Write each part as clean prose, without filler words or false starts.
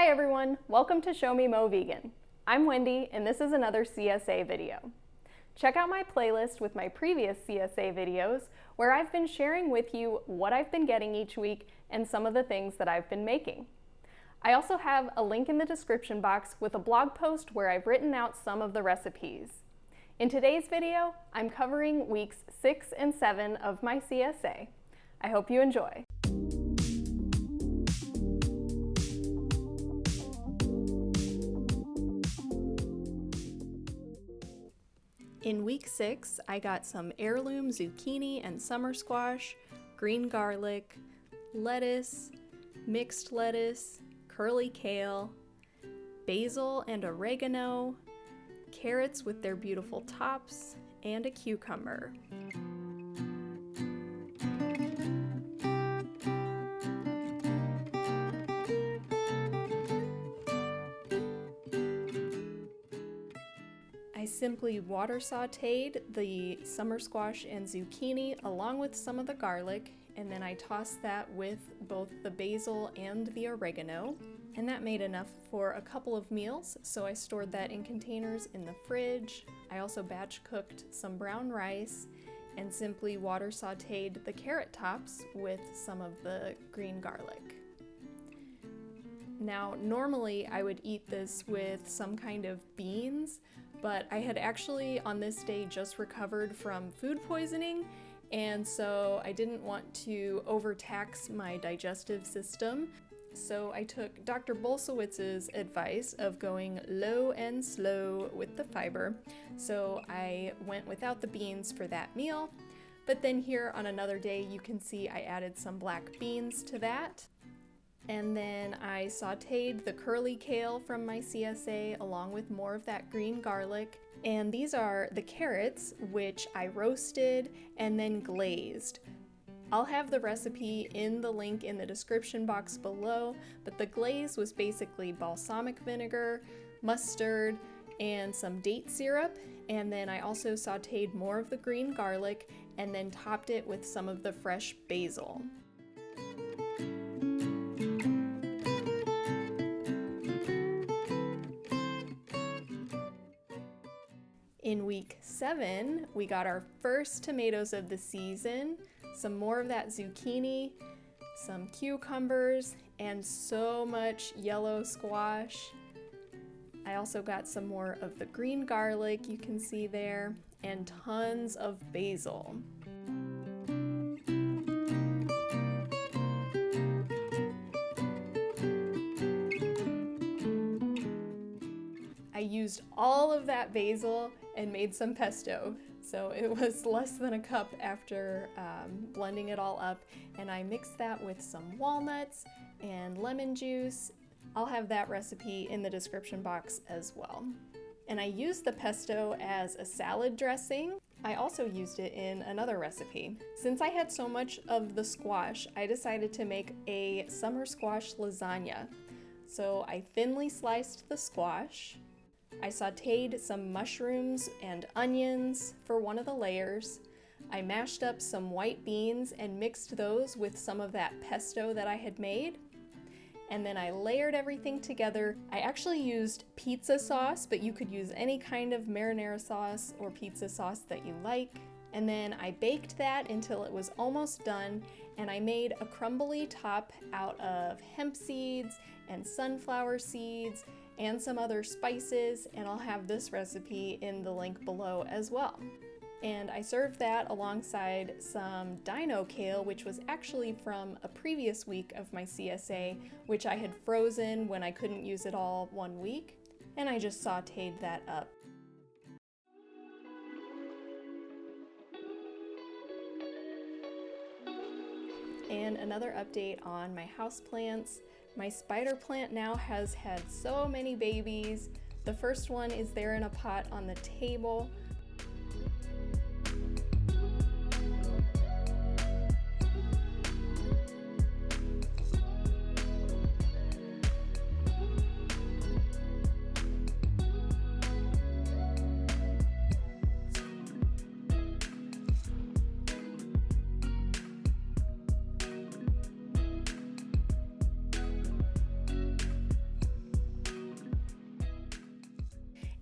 everyone, welcome to Show Me Mo Vegan. I'm Wendy and this is another CSA video. Check out my playlist with my previous CSA videos where I've been sharing with you what I've been getting each week and some of the things that I've been making. I also have a link in the description box with a blog post where I've written out some of the recipes. In today's video, I'm covering weeks 6 and 7 of my CSA. I hope you enjoy. In week 6, I got some heirloom zucchini and summer squash, green garlic, lettuce, mixed lettuce, curly kale, basil and oregano, carrots with their beautiful tops, and a cucumber. I simply water sauteed the summer squash and zucchini along with some of the garlic, and then I tossed that with both the basil and the oregano, and that made enough for a couple of meals, so I stored that in containers in the fridge. I also batch cooked some brown rice and simply water sauteed the carrot tops with some of the green garlic. Now, normally I would eat this with some kind of beans, but I had actually on this day just recovered from food poisoning, and so I didn't want to overtax my digestive system. So I took Dr. Bolsewitz's advice of going low and slow with the fiber. So I went without the beans for that meal, but then here on another day you can see I added some black beans to that. And then I sauteed the curly kale from my CSA along with more of that green garlic. And these are the carrots, which I roasted and then glazed. I'll have the recipe in the link in the description box below, but the glaze was basically balsamic vinegar, mustard, and some date syrup. And then I also sauteed more of the green garlic and then topped it with some of the fresh basil. In week 7, we got our first tomatoes of the season, some more of that zucchini, some cucumbers, and so much yellow squash. I also got some more of the green garlic you can see there, and tons of basil. I used all of that basil and made some pesto. So it was less than a cup after blending it all up, and I mixed that with some walnuts and lemon juice. I'll have that recipe in the description box as well. And I used the pesto as a salad dressing. I also used it in another recipe. Since I had so much of the squash, I decided to make a summer squash lasagna. So I thinly sliced the squash. I sauteed some mushrooms and onions for one of the layers. I mashed up some white beans and mixed those with some of that pesto that I had made. And then I layered everything together. I actually used pizza sauce, but you could use any kind of marinara sauce or pizza sauce that you like. And then I baked that until it was almost done, and I made a crumbly top out of hemp seeds and sunflower seeds and some other spices, and I'll have this recipe in the link below as well. And I served that alongside some dino kale, which was actually from a previous week of my CSA, which I had frozen when I couldn't use it all one week, and I just sauteed that up. And another update on my houseplants. My spider plant now has had so many babies. The first one is there in a pot on the table.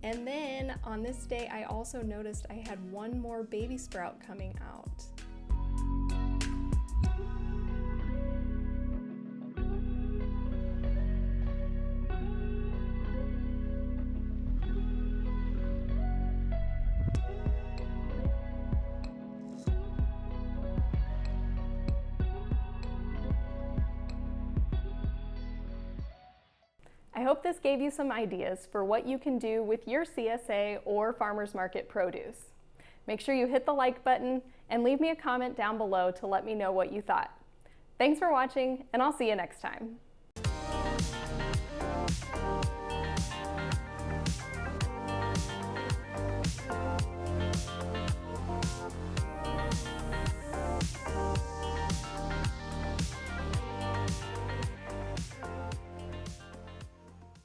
And then on this day, I also noticed I had one more baby sprout coming out. I hope this gave you some ideas for what you can do with your CSA or farmers market produce. Make sure you hit the like button and leave me a comment down below to let me know what you thought. Thanks for watching, and I'll see you next time.